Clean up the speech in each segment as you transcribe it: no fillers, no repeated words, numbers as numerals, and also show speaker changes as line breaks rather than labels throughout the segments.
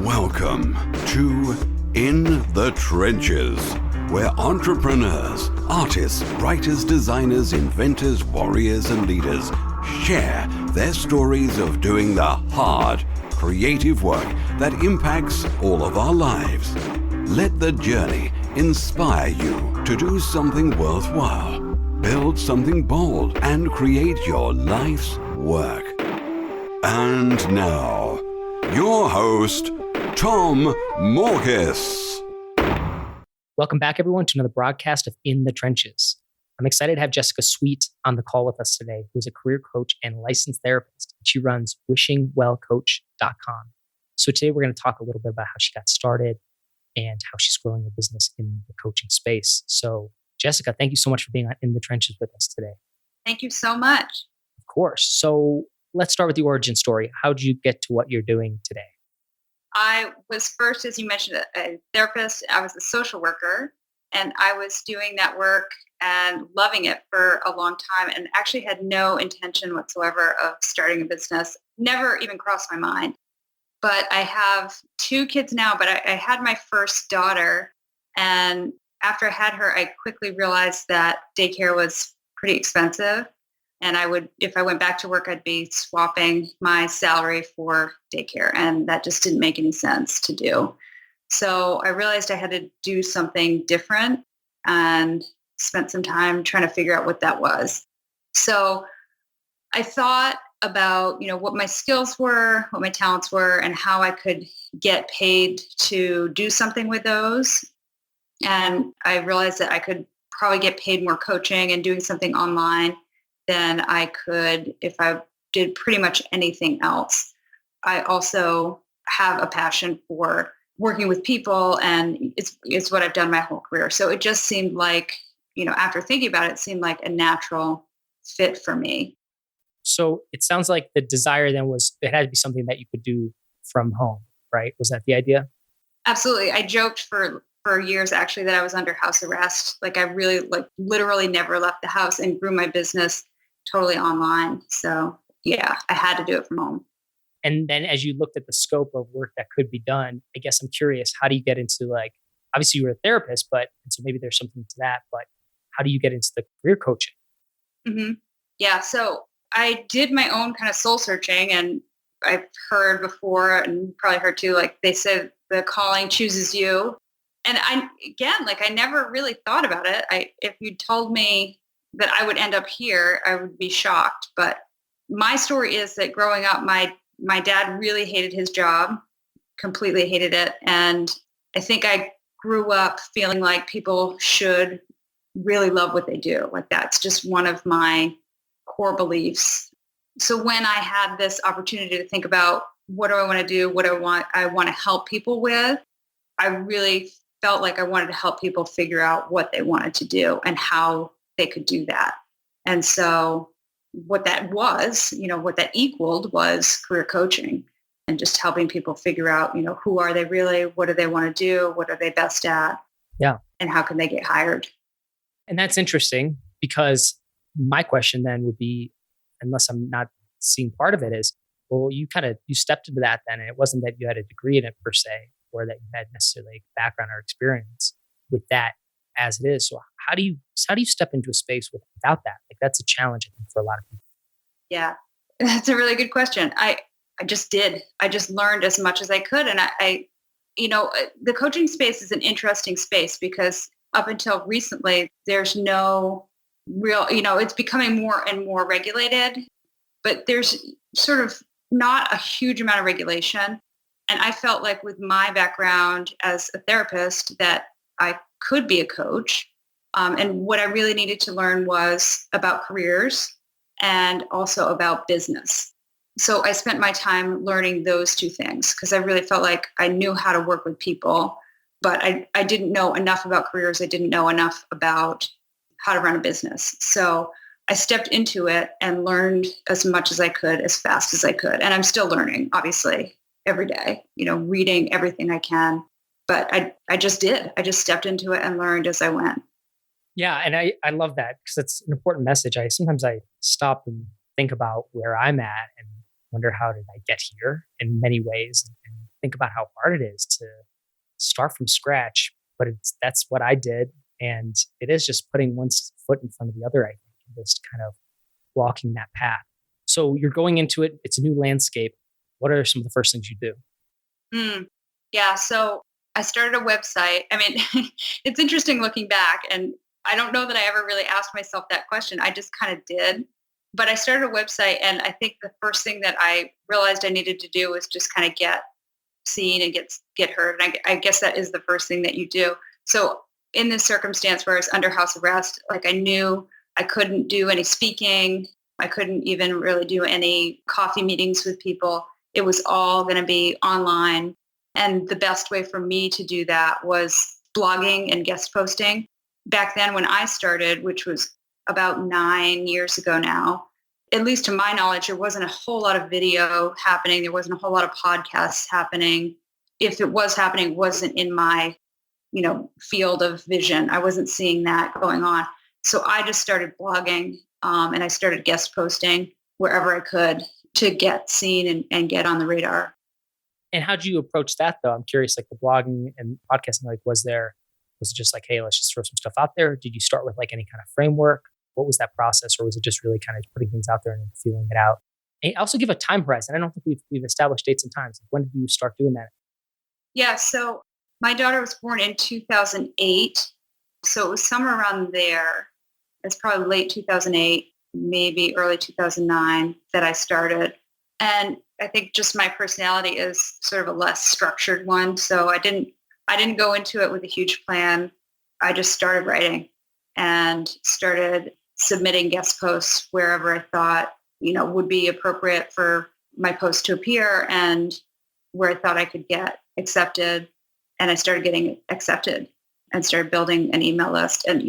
Welcome to In the Trenches, where entrepreneurs, artists, writers, designers, inventors, warriors, and leaders share their stories of doing the hard, creative work that impacts all of our lives. Let the journey inspire you to do something worthwhile, build something bold, and create your life's work. And now, your host, Tom Morkis.
Welcome back, everyone, to another broadcast of In the Trenches. I'm excited to have Jessica Sweet on the call with us today, who's a career coach and licensed therapist. She runs wishingwellcoach.com. So today we're going to talk a little bit about how she got started and how she's growing her business in the coaching space. So Jessica, thank you so much for being on In the Trenches with us today.
Thank you so much.
Of course. So let's start with the origin story. How did you get to what you're doing today?
I was first, as you mentioned, a therapist. I was a social worker, and I was doing that work and loving it for a long time and actually had no intention whatsoever of starting a business. Never even crossed my mind. But I have two kids now, but I had my first daughter. And after I had her, I quickly realized that daycare was pretty expensive. And if I went back to work, I'd be swapping my salary for daycare. And that just didn't make any sense to do. So I realized I had to do something different and spent some time trying to figure out what that was. So I thought about, what my skills were, what my talents were, and how I could get paid to do something with those. And I realized that I could probably get paid more coaching and doing something online than I could if I did pretty much anything else. I also have a passion for working with people, and it's what I've done my whole career. So it just seemed like, after thinking about it, it seemed like a natural fit for me.
So it sounds like the desire then was it had to be something that you could do from home, right? Was that the idea?
Absolutely. I joked for years actually that I was under house arrest. Like I really literally never left the house and grew my business totally online. So yeah, I had to do it from home.
And then as you looked at the scope of work that could be done, I guess I'm curious, how do you get into obviously you were a therapist, and so maybe there's something to that, but how do you get into the career coaching?
Mm-hmm. Yeah. So I did my own kind of soul searching, and I've heard before and probably heard too, they said the calling chooses you. And I never really thought about it. If you told me that I would end up here, I would be shocked. But my story is that growing up, my dad really hated his job, completely hated it. And I think I grew up feeling like people should really love what they do. Like that's just one of my core beliefs. So when I had this opportunity to think about what do I want to do, what I want to help people with, I really felt like I wanted to help people figure out what they wanted to do and how they could do that. And so what that was, what that equaled was career coaching and just helping people figure out, who are they really? What do they want to do? What are they best at?
Yeah.
And how can they get hired?
And that's interesting because my question then would be, unless I'm not seeing part of it, is, well, you stepped into that then, and it wasn't that you had a degree in it per se, or that you had necessarily background or experience with that as it is. So how do you step into a space without that? That's a challenge, I think, for a lot of people.
Yeah, that's a really good question. I just did. I just learned as much as I could. And the coaching space is an interesting space because up until recently, there's no real, it's becoming more and more regulated, but there's sort of not a huge amount of regulation. And I felt like with my background as a therapist that I could be a coach. And what I really needed to learn was about careers and also about business. So I spent my time learning those two things because I really felt like I knew how to work with people, but I didn't know enough about careers. I didn't know enough about how to run a business. So I stepped into it and learned as much as I could, as fast as I could. And I'm still learning, obviously, every day, reading everything I can. But I just did. I just stepped into it and learned as I went.
Yeah. And I love that because it's an important message. Sometimes I stop and think about where I'm at and wonder how did I get here in many ways. And think about how hard it is to start from scratch, but that's what I did. And it is just putting one foot in front of the other, I think, and just kind of walking that path. So you're going into it, it's a new landscape. What are some of the first things you do?
Yeah. So I started a website. I mean, it's interesting looking back, and I don't know that I ever really asked myself that question. I just kind of did. But I started a website, and I think the first thing that I realized I needed to do was just kind of get seen and get heard. And I guess that is the first thing that you do. So in this circumstance where I was under house arrest, like I knew I couldn't do any speaking. I couldn't even really do any coffee meetings with people. It was all going to be online. And the best way for me to do that was blogging and guest posting. Back then when I started, which was about 9 years ago now, at least to my knowledge, there wasn't a whole lot of video happening. There wasn't a whole lot of podcasts happening. If it was happening, it wasn't in my, field of vision. I wasn't seeing that going on. So I just started blogging and I started guest posting wherever I could to get seen and get on the radar.
And how did you approach that though? I'm curious, like the blogging and podcasting, like was it just like, hey, let's just throw some stuff out there? Did you start with like any kind of framework? What was that process? Or was it just really kind of putting things out there and feeling it out? And also give a time horizon. I don't think we've established dates and times. When did you start doing that?
Yeah. So my daughter was born in 2008. So it was somewhere around there. It's probably late 2008, maybe early 2009 that I started. And I think just my personality is sort of a less structured one. So I didn't go into it with a huge plan. I just started writing and started submitting guest posts wherever I thought, would be appropriate for my post to appear and where I thought I could get accepted. And I started getting accepted and started building an email list and,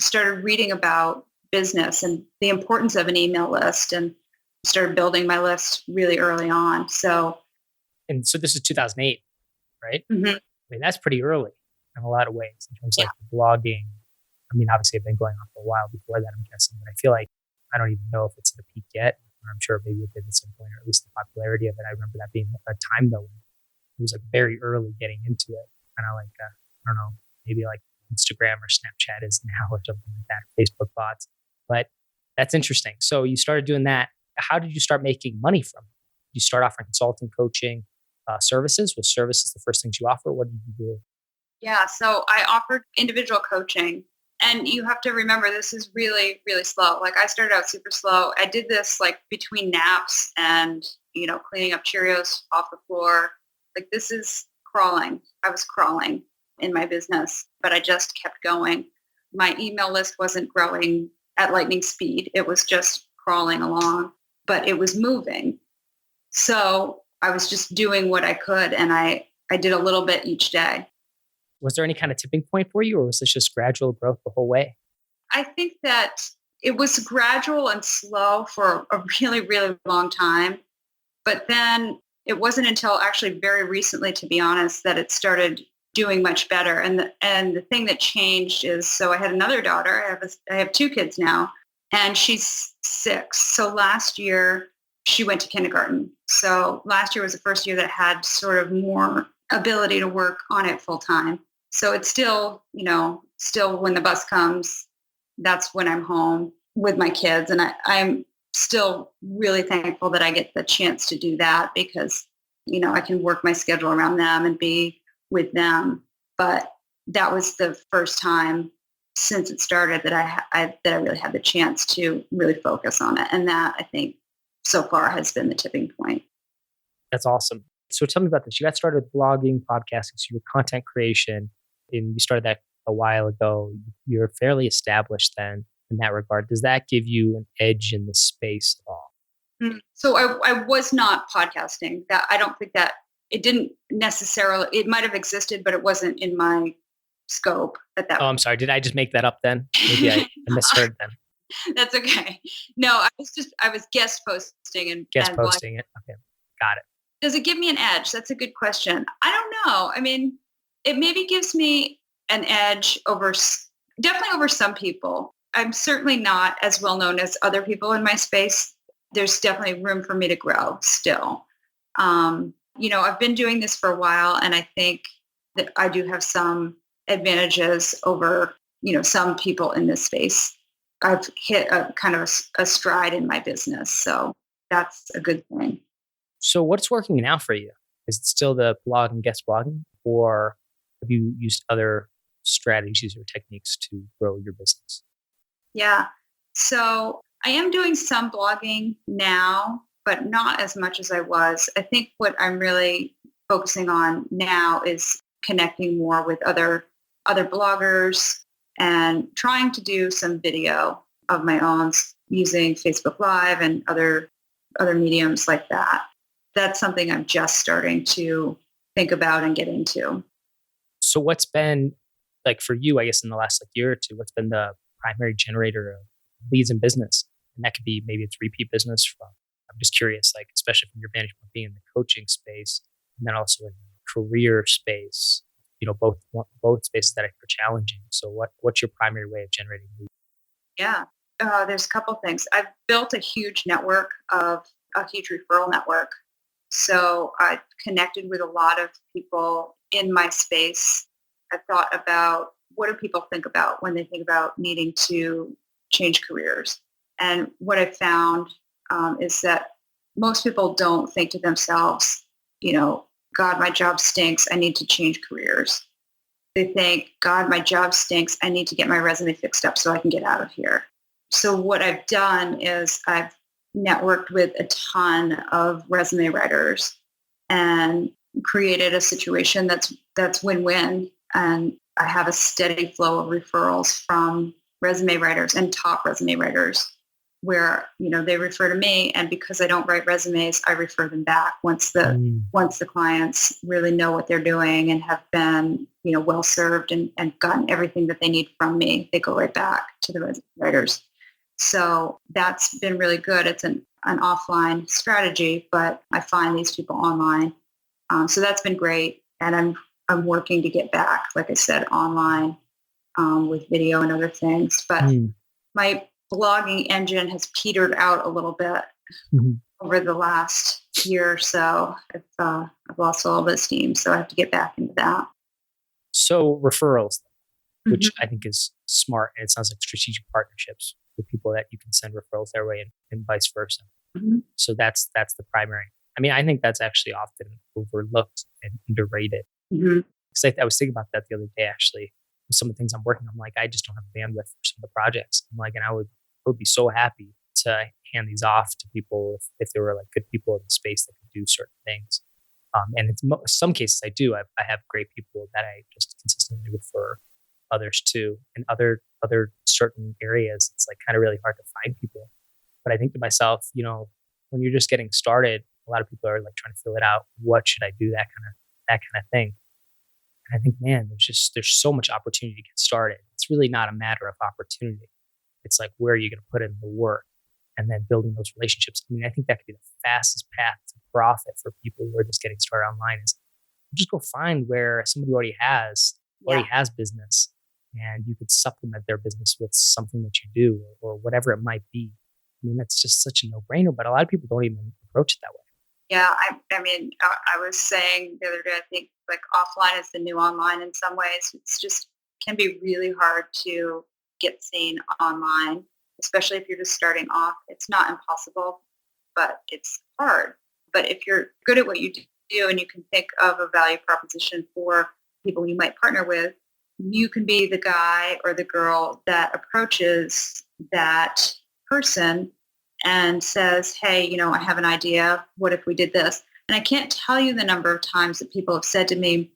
started reading about business and the importance of an email list and started building my list really early on. So
this is 2008, right?
Mm-hmm.
I mean, that's pretty early in a lot of ways in terms of like blogging. I mean, obviously I've been going on for a while before that, I'm guessing, but I feel like I don't even know if it's at a peak yet. I'm sure maybe it did at some point, or at least the popularity of it. I remember that being a time though when it was like very early getting into it. Kind of like, I don't know, maybe like Instagram or Snapchat is now or something like that, Facebook bots. But that's interesting. So you started doing that. How did you start making money from it? You start offering consulting, coaching, services? Was services the first things you offer? What did you do?
Yeah, so I offered individual coaching. And you have to remember, this is really, really slow. Like I started out super slow. I did this like between naps and, cleaning up Cheerios off the floor. Like this is crawling. I was crawling in my business, but I just kept going. My email list wasn't growing at lightning speed. It was just crawling along, but it was moving. So I was just doing what I could. And I did a little bit each day.
Was there any kind of tipping point for you, or was this just gradual growth the whole way?
I think that it was gradual and slow for a really, really long time. But then it wasn't until actually very recently, to be honest, that it started doing much better. And the thing that changed is, so I had another daughter. I have two kids now, and she's 6. So last year she went to kindergarten. So last year was the first year that had sort of more ability to work on it full time. So it's still, still when the bus comes, that's when I'm home with my kids. And I'm still really thankful that I get the chance to do that because, I can work my schedule around them and be with them. But that was the first time since it started that I really had the chance to really focus on it. And that I think so far has been the tipping point.
That's awesome. So tell me about this. You got started with blogging, podcasting, so your content creation, and you started that a while ago. You're fairly established then in that regard. Does that give you an edge in the space at all?
So I was not podcasting. That I don't think that it didn't necessarily, it might have existed, but it wasn't in my scope at that point.
I'm sorry. Did I just make that up then? Maybe I misheard then.
That's okay. No, I was guest posting and
posting it. Okay. Got it.
Does it give me an edge? That's a good question. I don't know. I mean, it maybe gives me an edge definitely over some people. I'm certainly not as well known as other people in my space. There's definitely room for me to grow still. I've been doing this for a while, and I think that I do have some advantages over, some people in this space. I've hit a kind of a stride in my business. So that's a good thing.
So what's working now for you? Is it still the blog and guest blogging, or have you used other strategies or techniques to grow your business?
Yeah. So I am doing some blogging now, but not as much as I was. I think what I'm really focusing on now is connecting more with other bloggers and trying to do some video of my own using Facebook Live and other mediums like that. That's something I'm just starting to think about and get into.
So what's been like for you, I guess, in the last year or two, what's been the primary generator of leads in business? And that could be maybe it's repeat business from, I'm just curious, especially from your vantage point being in the coaching space and then also in the career space, both spaces that are challenging. So what's your primary way of generating leads?
Yeah. There's a couple things. I've built a huge referral network. So I've connected with a lot of people in my space. I thought about what do people think about when they think about needing to change careers. And what I found is that most people don't think to themselves, God, my job stinks. I need to change careers. They think, God, my job stinks. I need to get my resume fixed up so I can get out of here. So what I've done is I've networked with a ton of resume writers and created a situation that's win-win. And I have a steady flow of referrals from resume writers and top resume writers where, they refer to me. And because I don't write resumes, I refer them back once the clients really know what they're doing and have been, well served and gotten everything that they need from me. They go right back to the resume writers. So that's been really good. It's an offline strategy, but I find these people online. So that's been great. And I'm working to get back, like I said, online with video and other things. But my blogging engine has petered out a little bit over the last year or so. I've lost a little bit of steam, so I have to get back into that.
So referrals, which I think is smart, and it sounds like strategic partnerships with people that you can send referrals their way and vice versa. So that's the primary. I mean, I think that's actually often overlooked and underrated. Because I was thinking about that the other day, actually. Some of the things I'm working on, I'm like, I just don't have bandwidth for some of the projects. I'm like, and I would be so happy to hand these off to people if there were good people in the space that could do certain things. And in some cases I do. I have great people that I just consistently refer others to. In other certain areas, it's kind of really hard to find people. But I think to myself, when you're just getting started, a lot of people are trying to fill it out. What should I do? That kind of thing. And I think, man, there's so much opportunity to get started. It's really not a matter of opportunity. It's where are you going to put in the work and then building those relationships. I mean, I think that could be the fastest path to profit for people who are just getting started online is just go find where somebody already has business, and you could supplement their business with something that you do or whatever it might be. I mean, that's just such a no-brainer, but a lot of people don't even approach it that way.
Yeah, I mean, I was saying the other day, I think offline is the new online in some ways. It's just can be really hard to get seen online, especially if you're just starting off. It's not impossible, but it's hard. But if you're good at what you do and you can think of a value proposition for people you might partner with, you can be the guy or the girl that approaches that person and says, hey, I have an idea. What if we did this? And I can't tell you the number of times that people have said to me,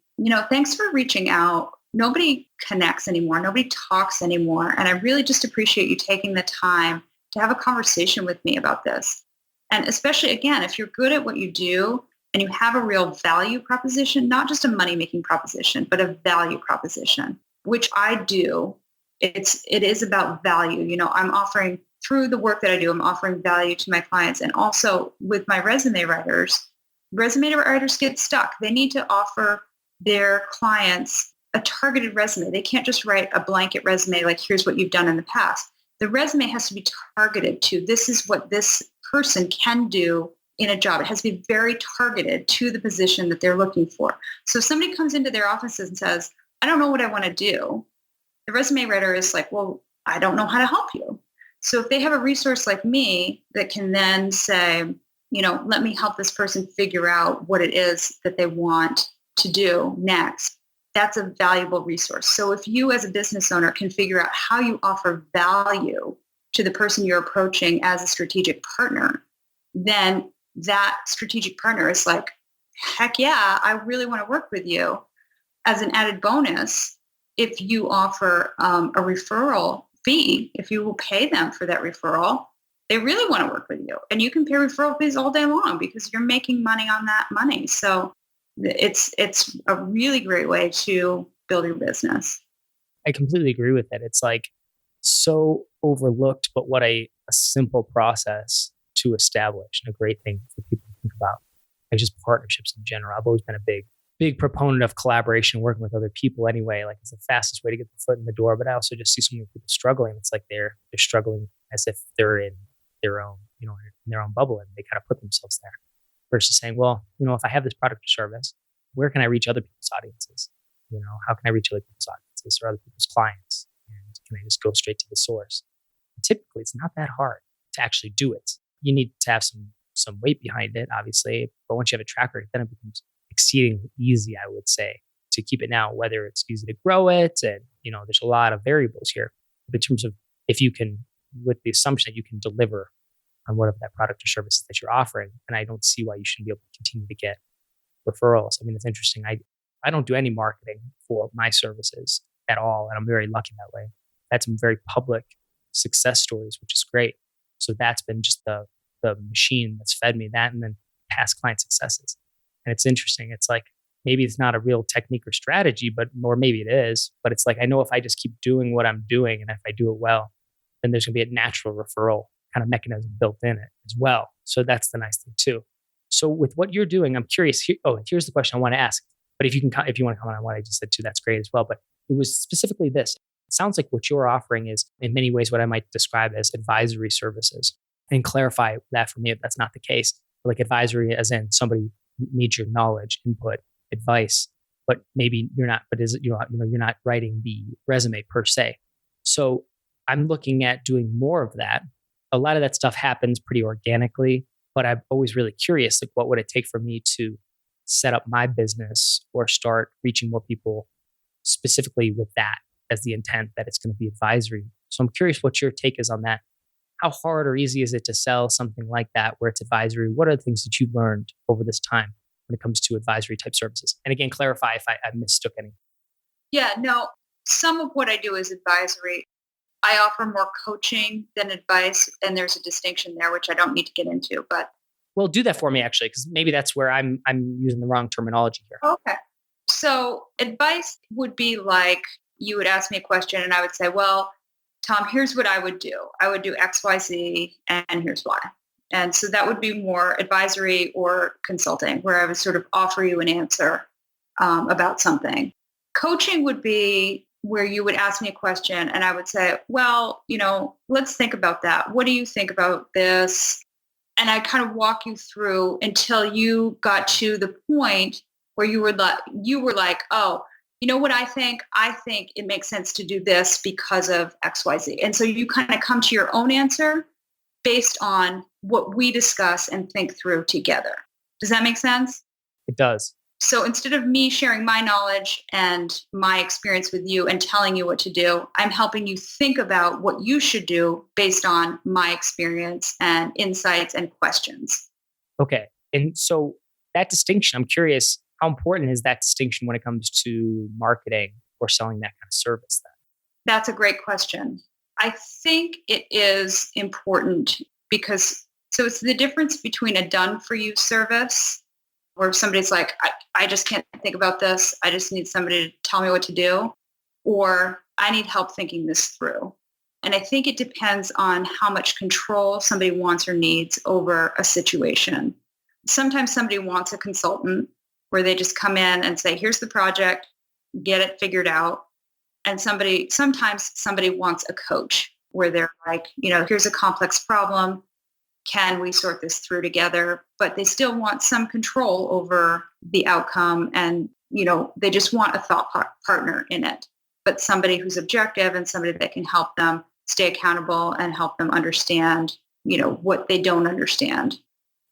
thanks for reaching out. Nobody connects anymore. Nobody talks anymore. And I really just appreciate you taking the time to have a conversation with me about this. And especially, again, if you're good at what you do and you have a real value proposition, not just a money-making proposition, but a value proposition, which I do, it is about value. I'm offering through the work that I do, I'm offering value to my clients. And also with my resume writers get stuck. They need to offer their clients a targeted resume. They can't just write a blanket resume here's what you've done in the past. The resume has to be targeted to this is what this person can do in a job. It has to be very targeted to the position that they're looking for. So if somebody comes into their offices and says, I don't know what I want to do, the resume writer is like, well, I don't know how to help you. So if they have a resource like me that can then say, let me help this person figure out what it is that they want to do next, that's a valuable resource. So if you as a business owner can figure out how you offer value to the person you're approaching as a strategic partner, then that strategic partner is like, heck yeah, I really want to work with you. As an added bonus, if you offer a referral fee, if you will pay them for that referral, they really want to work with you. And you can pay referral fees all day long because you're making money on that money. So it's a really great way to build your business.
I completely agree with it. It's like so overlooked, but what a simple process to establish and a great thing for people to think about. Like just partnerships in general. I've always been a big proponent of collaboration, working with other people anyway. Like it's the fastest way to get the foot in the door. But I also just see so many people struggling. It's like they're struggling as if they're in their own, in their own bubble, and they kind of put themselves there. Versus saying, well, if I have this product or service, where can I reach other people's audiences? How can I reach other people's audiences or other people's clients? And can I just go straight to the source? And typically, it's not that hard to actually do it. You need to have some weight behind it, obviously. But once you have a track record, then it becomes exceedingly easy, I would say, to keep it now, whether it's easy to grow it. And, there's a lot of variables here. But in terms of if you can, with the assumption that you can deliver on whatever that product or service that you're offering, and I don't see why you shouldn't be able to continue to get referrals. I mean, it's interesting. I don't do any marketing for my services at all, and I'm very lucky that way. I had some very public success stories, which is great. So that's been just the machine that's fed me that, and then past client successes. And it's interesting. It's like maybe it's not a real technique or strategy, or maybe it is. But it's like I know if I just keep doing what I'm doing, and if I do it well, then there's going to be a natural referral kind of mechanism built in it as well. So that's the nice thing too. So with what you're doing, I'm curious. Here's the question I want to ask. But if you want to comment on what I just said too, that's great as well. But it was specifically this. It sounds like what you're offering is in many ways what I might describe as advisory services. And clarify that for me if that's not the case. Like advisory as in somebody needs your knowledge, input, advice, but maybe you're not, but you're not writing the resume per se. So I'm looking at doing more of that. A lot of that stuff happens pretty organically, but I'm always really curious, like what would it take for me to set up my business or start reaching more people specifically with that as the intent that it's going to be advisory. So I'm curious what your take is on that. How hard or easy is it to sell something like that where it's advisory? What are the things that you've learned over this time when it comes to advisory type services? And again, clarify if I mistook any.
Yeah, no, some of what I do is advisory. I offer more coaching than advice, and there's a distinction there, which I don't need to get into. But
well, do that for me actually, because maybe that's where I'm using the wrong terminology here.
Okay. So advice would be like you would ask me a question, and I would say, well, Tom, here's what I would do. I would do X, Y, Z, and here's why. And so that would be more advisory or consulting, where I would sort of offer you an answer about something. Coaching would be where you would ask me a question and I would say, well, let's think about that. What do you think about this? And I kind of walk you through until you got to the point where you were like, oh, you know what I think? I think it makes sense to do this because of X, Y, Z. And so you kind of come to your own answer based on what we discuss and think through together. Does that make sense?
It does.
So instead of me sharing my knowledge and my experience with you and telling you what to do, I'm helping you think about what you should do based on my experience and insights and questions.
Okay. And so that distinction, I'm curious, how important is that distinction when it comes to marketing or selling that kind of service then?
That's a great question. I think it is important because it's the difference between a done for you service where somebody's like, I just can't think about this. I just need somebody to tell me what to do, or I need help thinking this through. And I think it depends on how much control somebody wants or needs over a situation. Sometimes somebody wants a consultant where they just come in and say, here's the project, get it figured out. And sometimes somebody wants a coach where they're like, here's a complex problem. can we sort this through together? But they still want some control over the outcome. And, they just want a thought partner in it, but somebody who's objective and somebody that can help them stay accountable and help them understand, what they don't understand.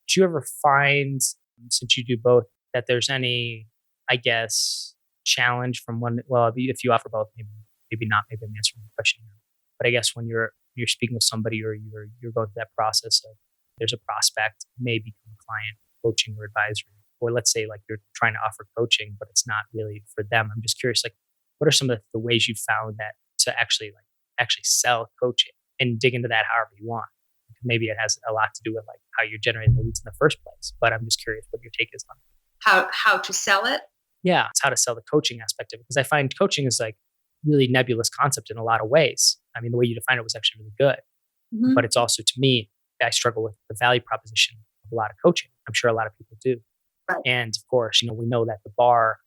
Do you ever find, since you do both, that there's any, I guess, challenge from one? Well, if you offer both, maybe not. Maybe I'm answering the question here. But I guess when you're speaking with somebody or you're going through that process of there's a prospect, may become a client, coaching or advisory, or let's say like you're trying to offer coaching, but it's not really for them. I'm just curious, like, what are some of the ways you found that to actually sell coaching and dig into that however you want? Maybe it has a lot to do with like how you're generating the leads in the first place. But I'm just curious what your take is on it.
How to sell it?
Yeah, it's how to sell the coaching aspect of it. Because I find coaching is like really nebulous concept in a lot of ways. I mean, the way you define it was actually really good.
Mm-hmm.
But it's also, to me, I struggle with the value proposition of a lot of coaching. I'm sure a lot of people do.
Right.
And of course, we know that the bar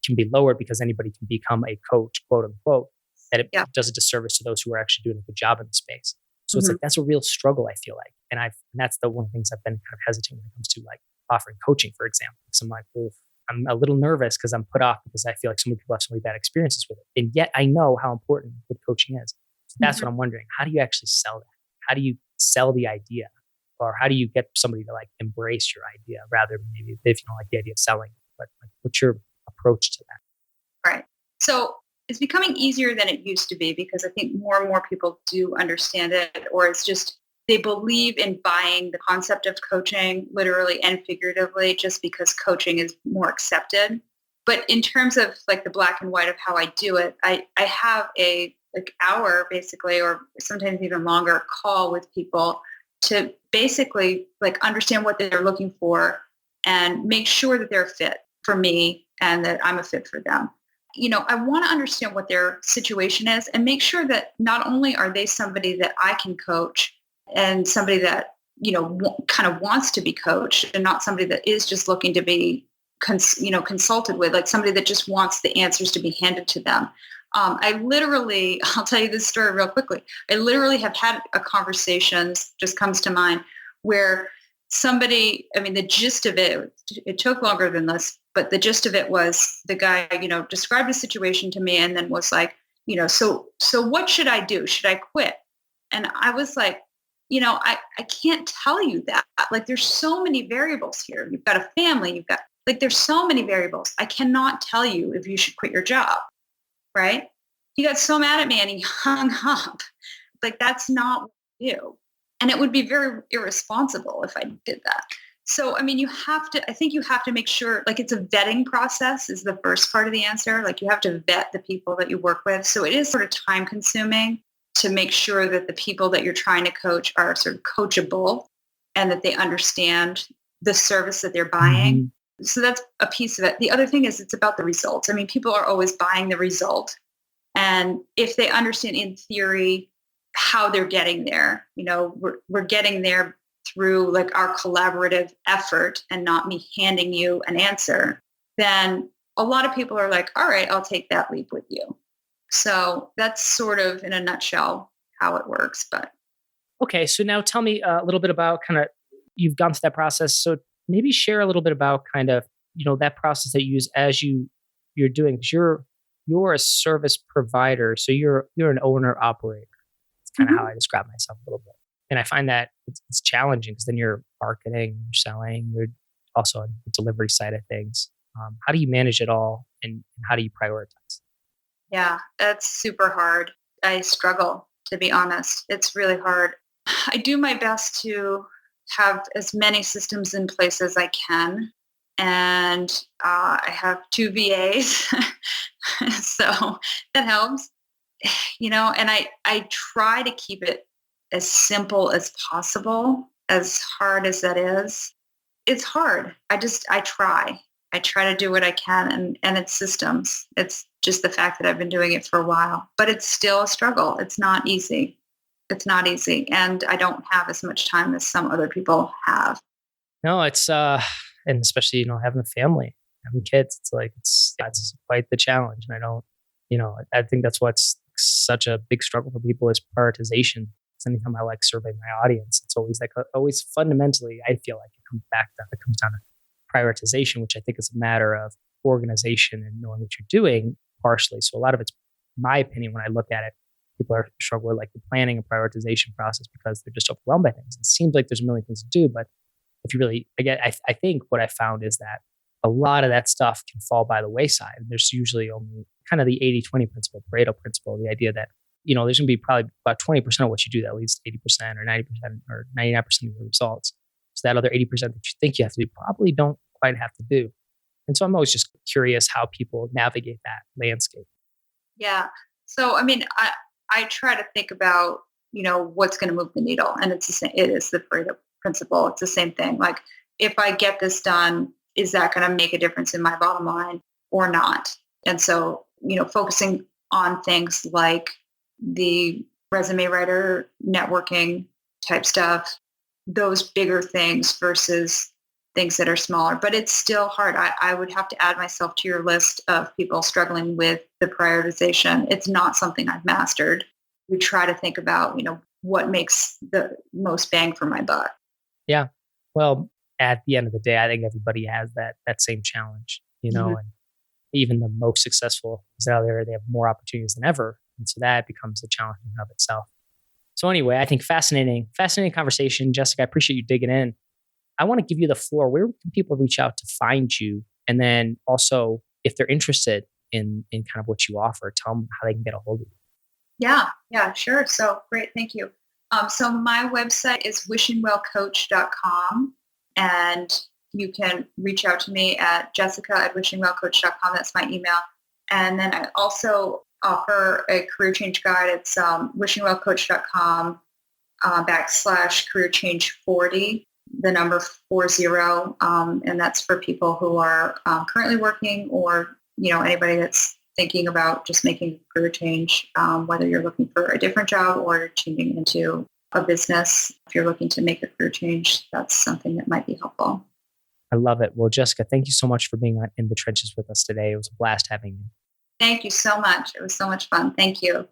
can be lowered because anybody can become a coach, quote unquote, that it does a disservice to those who are actually doing a good job in the space. So it's like, that's a real struggle, I feel like. And that's the one of the things I've been kind of hesitant when it comes to like offering coaching, for example. Because I'm like, oof, I'm a little nervous because I'm put off because I feel like so many people have so many bad experiences with it. And yet I know how important good coaching is. So that's what I'm wondering. How do you actually sell that? How do you sell the idea? Or how do you get somebody to like embrace your idea rather than maybe if you don't like the idea of selling it? But like, what's your approach to that?
Right. So it's becoming easier than it used to be because I think more and more people do understand it, or it's just they believe in buying the concept of coaching literally and figuratively just because coaching is more accepted. But in terms of like the black and white of how I do it, I have a like hour basically, or sometimes even longer call with people to basically like understand what they're looking for and make sure that they're a fit for me and that I'm a fit for them. I want to understand what their situation is and make sure that not only are they somebody that I can coach and somebody that, kind of wants to be coached and not somebody that is just looking to be, consulted with, like somebody that just wants the answers to be handed to them. I'll tell you this story real quickly. I literally have had a conversation, just comes to mind, where the gist of it took longer than this, but the gist of it was the guy, described a situation to me and then was like, so what should I do? Should I quit? And I was like, I can't tell you that. Like, there's so many variables here. You've got a family, there's so many variables. I cannot tell you if you should quit your job. Right? He got so mad at me and he hung up. Like, that's not what I do. And it would be very irresponsible if I did that. So, I think you have to make sure, like, it's a vetting process is the first part of the answer. Like, you have to vet the people that you work with. So it is sort of time consuming to make sure that the people that you're trying to coach are sort of coachable and that they understand the service that they're buying. Mm-hmm. So that's a piece of it. The other thing is it's about the results. People are always buying the result. And if they understand in theory how they're getting there, we're getting there through like our collaborative effort and not me handing you an answer, then a lot of people are like, all right, I'll take that leap with you. So that's sort of in a nutshell how it works. But
okay, so now tell me a little bit about kind of, you've gone through that process. So maybe share a little bit about kind of, that process that you use as you're doing, because you're a service provider. So you're an owner operator. It's kind of how I describe myself a little bit. And I find that it's challenging because then you're marketing, you're selling, you're also on the delivery side of things. How do you manage it all and how do you prioritize?
Yeah, that's super hard. I struggle, to be honest. It's really hard. I do my best to have as many systems in place as I can. And I have 2 VAs, so that helps, and I try to keep it as simple as possible, as hard as that is. It's hard. I try. I try to do what I can, and it's systems. It's just the fact that I've been doing it for a while, but it's still a struggle. It's not easy. And I don't have as much time as some other people have.
No, it's and especially having a family, having kids, that's quite the challenge. And I think that's what's such a big struggle for people is prioritization. It's anytime I survey my audience, it's always fundamentally, I feel like it comes down to prioritization, which I think is a matter of organization and knowing what you're doing partially. So a lot of it's my opinion when I look at it. People are struggling with the planning and prioritization process because they're just overwhelmed by things. It seems like there's a million things to do, but if you really, I think what I found is that a lot of that stuff can fall by the wayside. There's usually only kind of the 80-20 principle, Pareto principle, the idea that, there's going to be probably about 20% of what you do that leads to 80% or 90% or 99% of your results. So that other 80% that you think you have to do probably don't quite have to do. And so I'm always just curious how people navigate that landscape.
Yeah. So, I try to think about, what's going to move the needle. And it is the Pareto principle. It's the same thing. Like, if I get this done, is that going to make a difference in my bottom line or not? And so, focusing on things like the resume writer, networking type stuff, those bigger things versus things that are smaller. But it's still hard. I would have to add myself to your list of people struggling with the prioritization. It's not something I've mastered. We try to think about, what makes the most bang for my buck.
Yeah. Well, at the end of the day, I think everybody has that same challenge,
Mm-hmm.
and even the most successful is out there, they have more opportunities than ever. And so that becomes a challenge in and of itself. So anyway, I think fascinating conversation. Jessica, I appreciate you digging in. I want to give you the floor. Where can people reach out to find you? And then also, if they're interested in kind of what you offer, tell them how they can get a hold of you.
Yeah, sure. So great. Thank you. So my website is wishingwellcoach.com, and you can reach out to me at jessica@wishingwellcoach.com. That's my email. And then I also offer a career change guide. It's wishingwellcoach.com /career change 40, the number 40. And that's for people who are currently working or, anybody that's thinking about just making a career change, whether you're looking for a different job or changing into a business. If you're looking to make a career change, that's something that might be helpful.
I love it. Well, Jessica, thank you so much for being in the trenches with us today. It was a blast having you.
Thank you so much. It was so much fun. Thank you.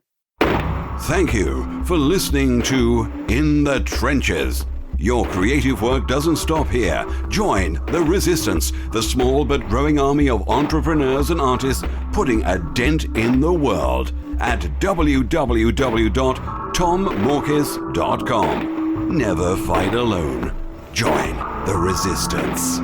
Thank you for listening to In the Trenches. Your creative work doesn't stop here. Join the Resistance, the small but growing army of entrepreneurs and artists putting a dent in the world at www.tommorkis.com. Never fight alone. Join the Resistance.